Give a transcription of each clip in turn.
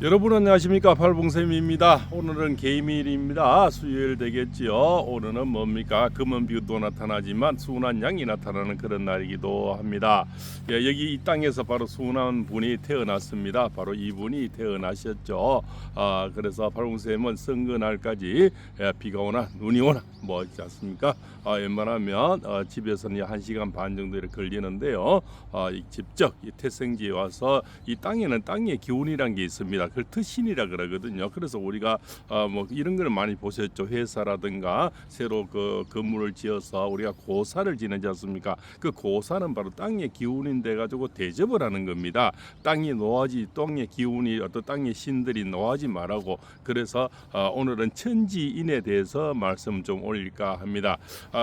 여러분 안녕하십니까, 팔봉쌤입니다. 오늘은 개미일입니다. 수요일 되겠지요. 오늘은 뭡니까, 금은 비도 나타나지만 순한 양이 나타나는 그런 날이기도 합니다. 여기 이 땅에서 바로 순한 분이 태어났습니다. 바로 이분이 태어나셨죠. 그래서 팔봉쌤은 선거날까지 비가 오나 눈이 오나 뭐 있지 않습니까? 웬만하면 집에서는 1시간 반 정도 이렇게 걸리는데요. 직접 이 태생지에 와서 이 땅에는 땅의 기운이란 게 있습니다. 그걸 트신이라 그러거든요. 그래서 우리가 뭐 이런 걸 많이 보셨죠. 회사라든가 새로 그 건물을 지어서 우리가 고사를 지내지 않습니까? 그 고사는 바로 땅의 기운인데 가지고 대접을 하는 겁니다. 땅이 노하지, 땅의 기운이 어떤 땅의 신들이 노하지 말라고. 그래서 오늘은 천지인에 대해서 말씀 좀 올릴까 합니다.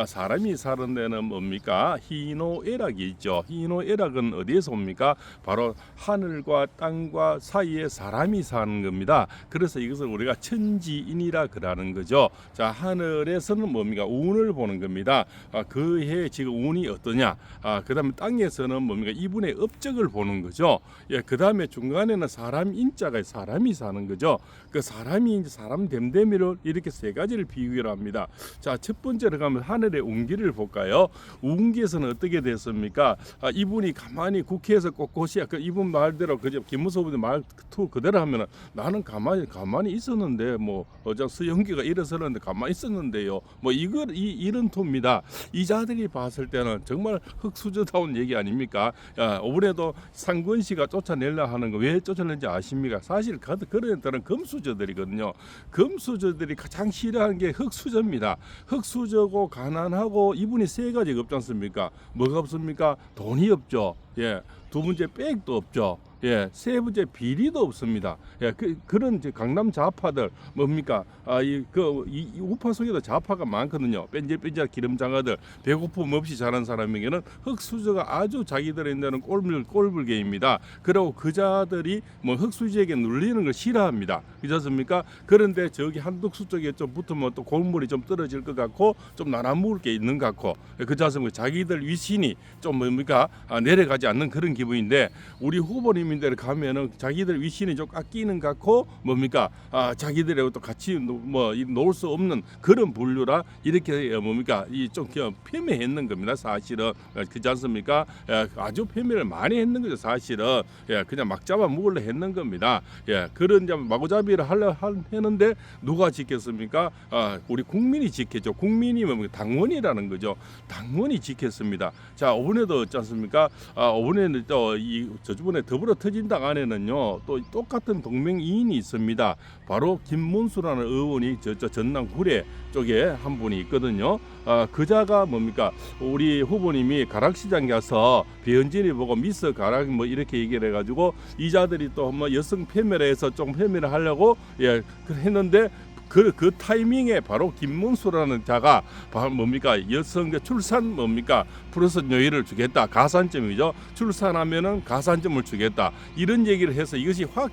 사람이 사는 데는 뭡니까? 희노애락이 있죠. 희노애락은 어디에서 옵니까? 바로 하늘과 땅과 사이에 사람이 사는 겁니다. 그래서 이것을 우리가 천지인이라 그러는 거죠. 자, 하늘에서는 뭡니까? 운을 보는 겁니다. 그 해 지금 운이 어떠냐? 그다음에 땅에서는 뭡니까? 이분의 업적을 보는 거죠. 그다음에 중간에는 사람 인자가 사람이 사는 거죠. 그 사람이 이제 사람 됨됨이를 이렇게 세 가지를 비유를 합니다. 자, 첫 번째로 가면 하늘의 운기를 볼까요? 운기에서는 어떻게 됐습니까? 이분이 가만히 국회에서 꼿꼿이 이분 말대로 그저 김무성 말투 그대로 하면 나는 가만히 있었는데 뭐 어제 수영기가 일어서는데 가만히 있었는데요. 뭐 이런 투입니다. 이 자들이 봤을 때는 정말 흑수저다운 얘기 아닙니까? 이번에도 상권시가 쫓아내려 하는 거 왜 쫓아내는지 아십니까? 사실 그런 애들은 금수저들이거든요. 금수저들이 가장 싫어하는 게 흑수저입니다. 흑수저고 가난하고 이분이 세 가지가 없지 않습니까? 뭐가 없습니까? 돈이 없죠. 두 번째 백도 없죠. 세 번째 비리도 없습니다. 그런 이제 강남 좌파들 뭡니까? 이 우파 속에도 좌파가 많거든요. 뺀질뺀질 기름장아들 배고픔 없이 자란 사람에게는 흑수저가 아주 자기들의 있는 꼴불개입니다. 그리고 그 자들이 뭐 흑수저에게 눌리는 걸 싫어합니다. 그렇습니까? 그런데 저기 한덕수 쪽에 좀 붙으면 또 골물이 좀 떨어질 것 같고 좀 나눠먹을 게 있는 것 같고 그렇습니까? 자기들 위신이 좀 뭡니까? 내려가지 않는 그런 기분인데 우리 후보님들 가면은 자기들 위신이 좀 깎이는 것 같고 뭡니까? 자기들하고 또 같이 뭐 놓을 수 없는 그런 분류라 이렇게 뭡니까? 이 좀 폄훼했는 겁니다. 사실은 그렇지 않습니까? 아주 폄훼를 많이 했는 거죠. 사실은 그냥 막 잡아 먹으려 했는 겁니다. 그런 이제 마구잡이를 하려 했는데 누가 지켰습니까? 우리 국민이 지켰죠. 국민이 뭡니까? 당원이라는 거죠. 당원이 지켰습니다. 자, 이번에도 어찌 않습니까? 이번에는 또 저번에 더불어 터진당 안에는요 또 똑같은 동맹이인이 있습니다. 바로 김문수라는 의원이 저 전남 구례 쪽에 한 분이 있거든요. 그자가 뭡니까? 우리 후보님이 가락시장 가서 배현진이 보고 미스 가락 뭐 이렇게 얘기를 해가지고 이자들이 또 뭐 여성 폄훼해서 좀 폄훼를 하려고 했는데 그 타이밍에 바로 김문수라는 자가 바로 뭡니까? 여성 출산 뭡니까? 플러스 요일을 주겠다. 가산점이죠. 출산하면은 가산점을 주겠다. 이런 얘기를 해서 이것이 확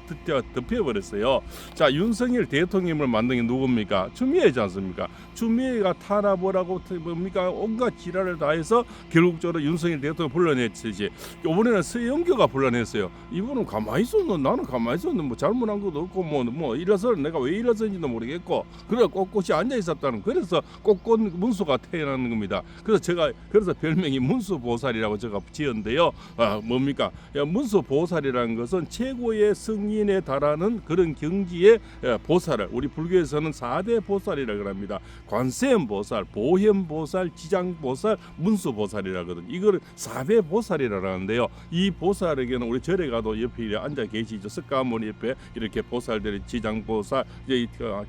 덮여버렸어요. 자, 윤석열 대통령을 만든 게 누굽니까? 추미애지 않습니까? 추미애가 탄압을 뭡니까? 온갖 지랄을 다 해서 결국적으로 윤석열 대통령 불러냈지. 이번에는 서영교가 불러냈어요. 이분은 가만히 있었는 나는 가만히 있었는 뭐 잘못한 것도 없고 뭐 이래서 내가 왜 이랬는지도 모르겠고 그래 꼿꼿이 앉아 있었다는 그래서 꼿꼿 문수가 태어나는 겁니다. 그래서 별명이 문수보살이라고 제가 지었는데요. 뭡니까? 문수보살이라는 것은 최고의 승인에 달하는 그런 경지의 보살을 우리 불교에서는 4대 보살이라고 합니다. 관세음보살, 보현보살, 지장보살, 문수보살이라거든요. 이걸 4대 보살이라고 하는데요. 이 보살에게는 우리 절에 가도 옆에 앉아 계시죠. 석가모니 옆에 이렇게 보살들이 지장보살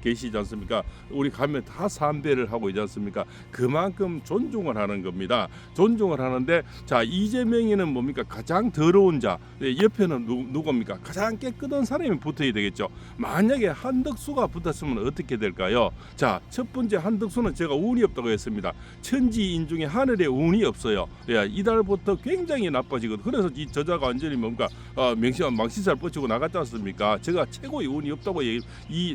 계시지 않습니까? 우리 가면 다 삼배를 하고 있지 않습니까? 그만큼 존중을 하는 겁니다. 존중을 하는데 자, 이재명이는 뭡니까? 가장 더러운 자. 옆에는 누굽니까? 가장 깨끗한 사람이 붙어야 되겠죠. 만약에 한덕수가 붙었으면 어떻게 될까요? 자, 첫 번째 한덕수는 제가 운이 없다고 했습니다. 천지인 중에 하늘에 운이 없어요. 이달부터 굉장히 나빠지거든. 그래서 이 저자가 완전히 뭔가 망신살 뻗치고 나갔지 않습니까? 제가 최고의 운이 없다고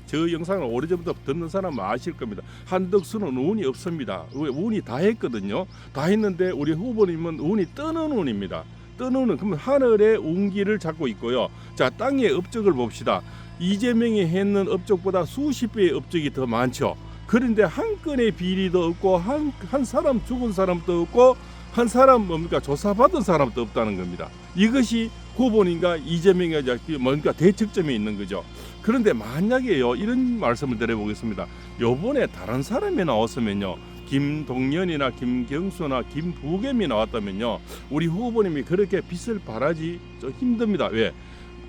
저 영상을 오래전부터 듣는 사람은 아실 겁니다. 한덕수는 운이 없습니다. 운이 다 했거든요. 다 했는데 우리 후보님은 운이 뜨는 운입니다. 뜨는 운, 그러면 하늘의 운기를 잡고 있고요. 자, 땅의 업적을 봅시다. 이재명이 했는 업적보다 수십 배의 업적이 더 많죠. 그런데 한 건의 비리도 없고 한 사람 죽은 사람도 없고 한 사람 뭡니까 조사받은 사람도 없다는 겁니다. 이것이 후보님과 이재명의 뭔가 대척점에 있는 거죠. 그런데 만약에요 이런 말씀을 드려보겠습니다. 요번에 다른 사람이 나왔으면요 김동연이나 김경수나 김부겸이 나왔다면요 우리 후보님이 그렇게 빛을 발하지 좀 힘듭니다. 왜?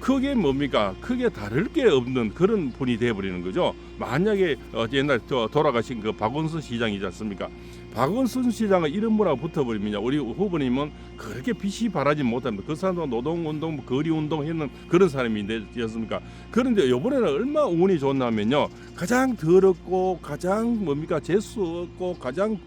크게 뭡니까? 크게 다를 게 없는 그런 분이 되어버리는 거죠. 만약에 옛날 돌아가신 그 박원순 시장이지 않습니까? 박원순 시장은 이런 분하고 붙어버리면 우리 후보님은 그렇게 빛이 발하지 못합니다. 그 사람도 노동운동, 거리운동 했는 그런 사람이었습니까? 그런데 이번에는 얼마나 운이 좋냐면요. 가장 더럽고 가장 뭡니까? 재수 없고 가장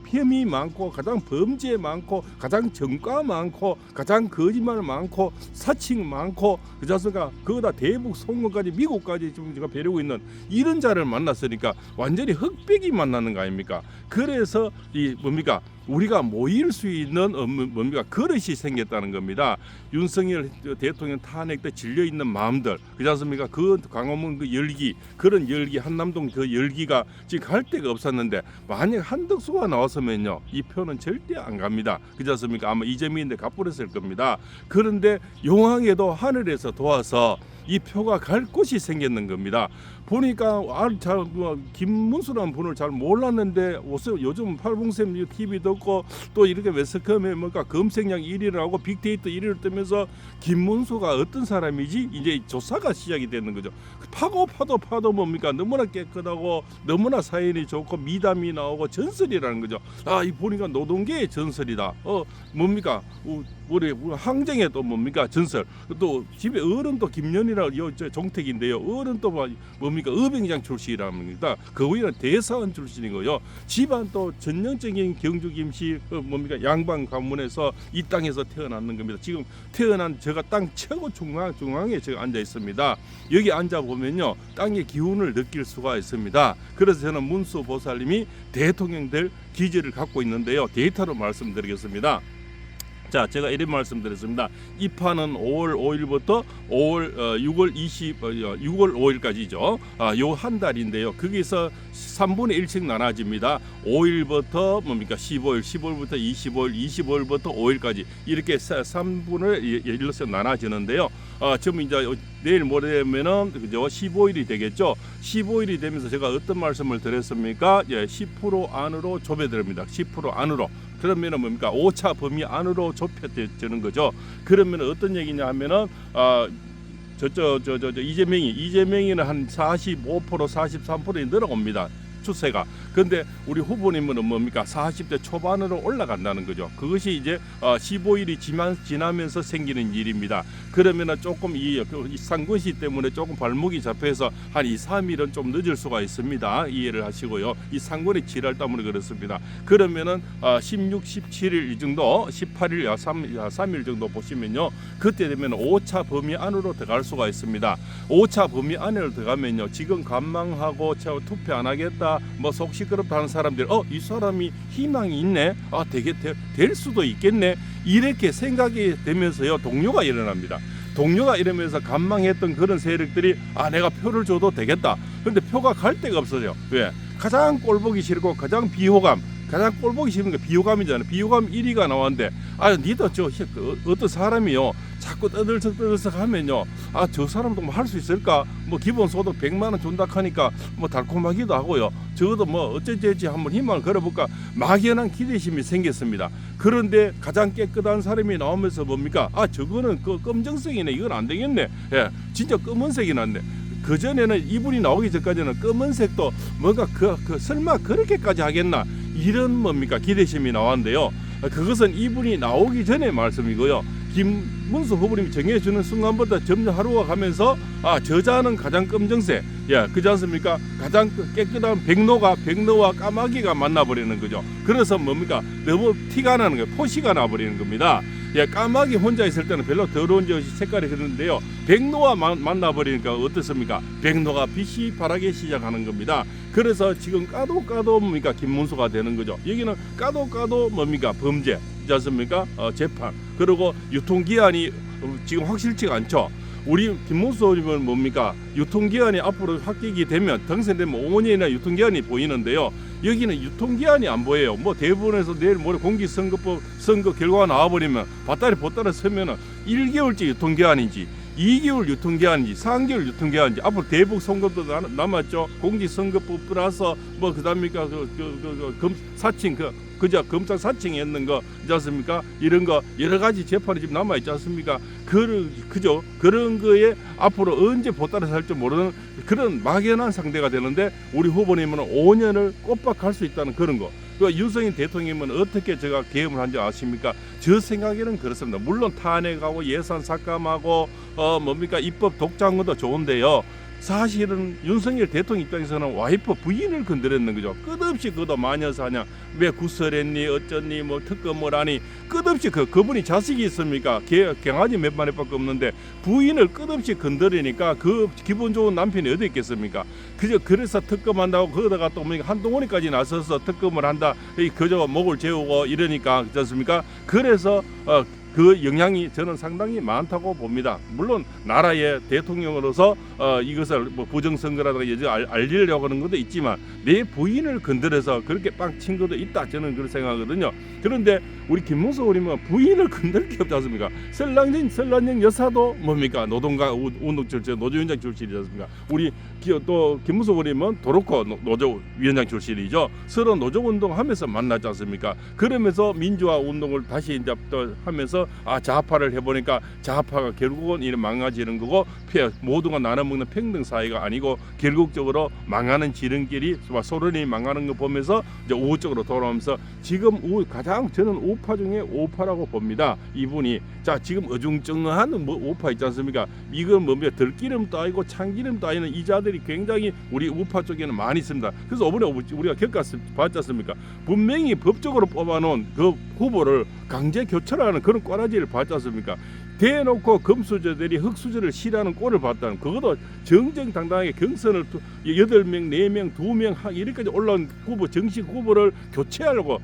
혐의 많고 가장 범죄 많고 가장 정과 많고 가장 거짓말 많고 사칭 많고 그렇지 않습니까? 그거다 대북 송금까지 미국까지 지금 제가 뵈려고 있는 이런 자를 만났으니까 완전히 흑백이 만나는 거 아닙니까? 그래서 이 뭡니까? 우리가 모일 수 있는 뭡니까 그릇이 생겼다는 겁니다. 윤석열 대통령 탄핵 때 질려 있는 마음들, 그렇지 않습니까? 그 광화문 그 열기, 그런 열기, 한남동 그 열기가 지금 갈 데가 없었는데 만약 한덕수가 나왔으면요 이 표는 절대 안 갑니다. 그렇지 않습니까? 아마 이재명인데 갚으랬을 겁니다. 그런데 용왕에도 하늘에서 도와서 이 표가 갈 곳이 생겼는 겁니다. 보니까 김문수라는 분을 잘 몰랐는데 요즘 팔봉샘 TV 듣고 또 이렇게 매스컴에 뭔가 검색량 1위를 하고 빅데이터 1위를 뜨면서 김문수가 어떤 사람이지 이제 조사가 시작이 되는 거죠. 파도 뭡니까 너무나 깨끗하고 너무나 사연이 좋고 미담이 나오고 전설이라는 거죠. 이 보니까 노동계의 전설이다. 뭡니까 우리 항쟁의 또 뭡니까 전설. 또 집에 어른도 김연이라 정택인데요. 어른 또 뭡니까 의병장 출신이랍니다. 그 위는 대사원 출신이고요. 집안 또 전형적인 경주 김씨 뭡니까 양반 가문에서 이 땅에서 태어났는 겁니다. 지금 태어난 제가 땅 최고 중앙에 제가 앉아 있습니다. 여기 앉아 보면요 땅의 기운을 느낄 수가 있습니다. 그래서 저는 문수 보살님이 대통령 될 기질을 갖고 있는데요. 데이터로 말씀드리겠습니다. 자, 제가 이런 말씀드렸습니다. 이 판은 5월 5일부터 6월 5일까지죠. 요 한 달인데요. 거기서 3분의 1씩 나눠집니다. 5일부터 뭡니까 15일, 15일부터 25일, 25일부터 5일까지 이렇게 3분을 1로서 나눠지는데요. 지금 이제 내일 모레면은 그죠 15일이 되겠죠. 15일이 되면서 제가 어떤 말씀을 드렸습니까? 10% 안으로 좁혀드립니다. 10% 안으로. 그러면은 뭡니까 5차 범위 안으로 좁혀지는 거죠. 그러면 어떤 얘기냐 하면은 이재명이는 한 45% 43%에 늘어옵니다. 추세가. 근데 우리 후보님은 뭡니까 40대 초반으로 올라간다는 거죠. 그것이 이제 15일이 지나면서 생기는 일입니다. 그러면은 조금 이 상근시 때문에 조금 발목이 잡혀서 한 2, 3일은 좀 늦을 수가 있습니다. 이해를 하시고요. 이 상근이 지랄 때문에 그렇습니다. 그러면은 16, 17일 이 정도 18일 3일 정도 보시면요. 그때 되면 5차 범위 안으로 들어갈 수가 있습니다. 5차 범위 안으로 들어가면요. 지금 관망하고 투표 안 하겠다 뭐 속 시끄럽다 하는 사람들 이 사람이 희망이 있네 되게 될 수도 있겠네 이렇게 생각이 되면서요 동요가 일어납니다. 동료가 이러면서 간망했던 그런 세력들이 내가 표를 줘도 되겠다. 그런데 표가 갈 데가 없어요. 왜? 가장 꼴보기 싫고 가장 비호감 가장 꼴보기 싫은 게 비호감이잖아요. 비호감 1위가 나왔는데 니도 어떤 사람이요 자꾸 떠들썩 하면요 저 사람도 뭐 할 수 있을까 뭐 기본소득 100만 원 준다 하니까 뭐 달콤하기도 하고요 적어도 뭐 어쩌지 한번 희망을 걸어볼까 막연한 기대심이 생겼습니다. 그런데 가장 깨끗한 사람이 나오면서 뭡니까 저거는 그 검정색이네 이건 안 되겠네 진짜 검은색이 났네. 그 전에는 이분이 나오기 전까지는 검은색도 뭔가 설마 그렇게까지 하겠나 이런 뭡니까 기대심이 나왔는데요. 그것은 이분이 나오기 전의 말씀이고요. 김문수 후보님이 정해주는 순간부터 점점 하루가 가면서 저자는 가장 검정색 그렇지 않습니까? 가장 깨끗한 백로와 까마귀가 만나버리는 거죠. 그래서 뭡니까 너무 티가 나는 거예요. 포시가 나버리는 겁니다. 까마귀 혼자 있을 때는 별로 더러운 색깔이 그러는데요. 백로와 만나버리니까 어떻습니까? 백로가 빛이 바라기 시작하는 겁니다. 그래서 지금 까도 뭡니까 김문수가 되는 거죠. 여기는 까도 뭡니까 범죄, 그렇지 않습니까? 재판 그리고 유통기한이 지금 확실치가 않죠. 우리 김문수 의원님은 뭡니까? 유통기한이 앞으로 합격이 되면 당선되면 5년이나 유통기한이 보이는데요. 여기는 유통기한이 안 보여요. 뭐 대법원에서 내일 모레 공직선거법 선거 결과가 나와버리면 밭다리 보따리 서면은 1개월째 유통기한인지 2개월 유통기한인지 3개월 유통기한인지 앞으로 대북 선거도 남았죠. 공직선거법 플러스 뭐 그다음이니까 사칭 그저 검찰 사칭했는 거 있지 않습니까? 이런 거 여러 가지 재판이 지금 남아 있지 않습니까? 그죠? 그런 거에 앞으로 언제 보따리 살지 모르는 그런 막연한 상대가 되는데 우리 후보님은 5년을 꼬박할 수 있다는 그런 거. 그 윤석열 대통령님은 어떻게 제가 계엄을 한지 아십니까? 저 생각에는 그렇습니다. 물론 탄핵하고 예산 삭감하고 뭡니까 입법 독자한 것도 좋은데요. 사실은 윤석열 대통령 입장에서는 와이프 부인을 건드렸는 거죠. 끝없이 그도 마녀사냥 왜 구설했니 어쩌니 뭐 특검을 하니 끝없이 그분이 자식이 있습니까? 강아지 몇 마리밖에 없는데 부인을 끝없이 건드리니까 그 기분 좋은 남편이 어디 있겠습니까? 그래서 특검한다고 거기다가 또 한동훈이까지 나서서 특검을 한다. 그저 목을 재우고 이러니까 그렇습니까? 그래서 그 영향이 저는 상당히 많다고 봅니다. 물론 나라의 대통령으로서 이것을 뭐 부정선거라든가 알리려고 하는 것도 있지만 내 부인을 건드려서 그렇게 빵 친 것도 있다. 저는 그렇게 생각하거든요. 그런데 우리 김문수 의원님은 부인을 건들 게 없지 않습니까? 설란진 여사도 뭡니까? 노동가 운동철제 노조위원장 출신이지 않습니까? 우리 또 김문수 의원님은 도로코 노조위원장 출신이죠. 서로 노조운동하면서 만나지 않습니까? 그러면서 민주화 운동을 다시 이제 또 하면서 좌파를 해보니까 좌파가 결국은 이런 망가지는 거고 모두가 나눠먹는 평등 사회가 아니고 결국적으로 망하는 지름길이 소련이 망하는 거 보면서 이제 우쪽으로 돌아오면서 지금 가장 저는 우파 중에 우파라고 봅니다. 이분이 자 지금 어중쩡한 뭐 우파 있지 않습니까? 이건 뭡니까? 들기름도 아니고 참기름도 아니는 이 자들이 굉장히 우리 우파 쪽에는 많이 있습니다. 그래서 이번에 우리가 봤지 않습니까? 분명히 법적으로 뽑아놓은 그 후보를 강제 교체하는 그런 꼬라지를 봤지 않습니까? 대놓고 금수저들이 흑수저를 싫어하는 꼴을 봤다는 그것도 정정당당하게 경선을 8명, 4명, 2명 이렇게까지 올라온 후보 정식 후보를 교체하려고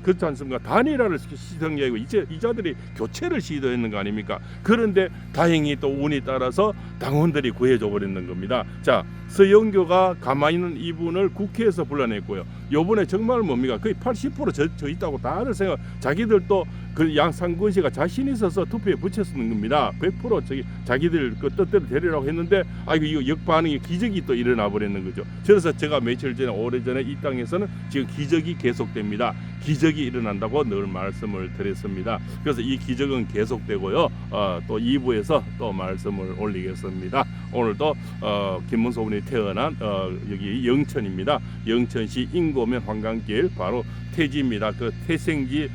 그렇지 않습니까? 단일화를 시도한 게 아니고 이 자들이 교체를 시도했는 거 아닙니까? 그런데 다행히 또 운이 따라서 당원들이 구해줘 버리는 겁니다. 자, 서영교가 가만히 있는 이분을 국회에서 불러냈고요. 요번에 정말 뭡니까? 거의 80% 져 있다고 다들 생각. 자기들도 그 양상근 씨가 자신 있어서 투표에 붙였는 겁니다. 100% 자기들 그 뜻대로 되리라고 했는데 이거 역반응이 기적이 또 일어나 버렸는 거죠. 그래서 제가 며칠 전에 오래전에 이 땅에서는 지금 기적이 계속됩니다. 기적이 일어난다고 늘 말씀을 드렸습니다. 그래서 이 기적은 계속되고요. 또 2부에서 또 말씀을 올리겠습니다. 오늘도 김문수 의원이 태어난 여기 영천입니다. 영천시 인고면 관광길 바로 태지입니다. 그 태생지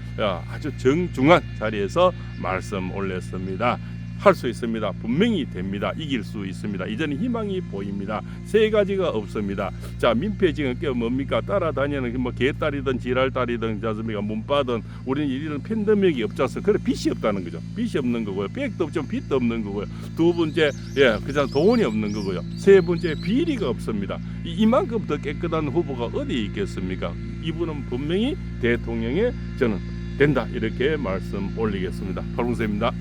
아주 정중한 자리에서 말씀 올렸습니다. 할 수 있습니다. 분명히 됩니다. 이길 수 있습니다. 이제는 희망이 보입니다. 세 가지가 없습니다. 자, 민폐 지금 뭡니까? 따라다니는 뭐 개딸이든 지랄딸이든 자습니까? 문바든 우리는 이런 팬덤력이 없지 않습니까? 그래 빚이 없다는 거죠. 빚이 없는 거고요. 백도 없지만 빚도 없는 거고요. 두 번째 그냥 돈이 없는 거고요. 세 번째 비리가 없습니다. 이만큼 더 깨끗한 후보가 어디 있겠습니까? 이분은 분명히 대통령의 저는 된다 이렇게 말씀 올리겠습니다. 박봉세입니다.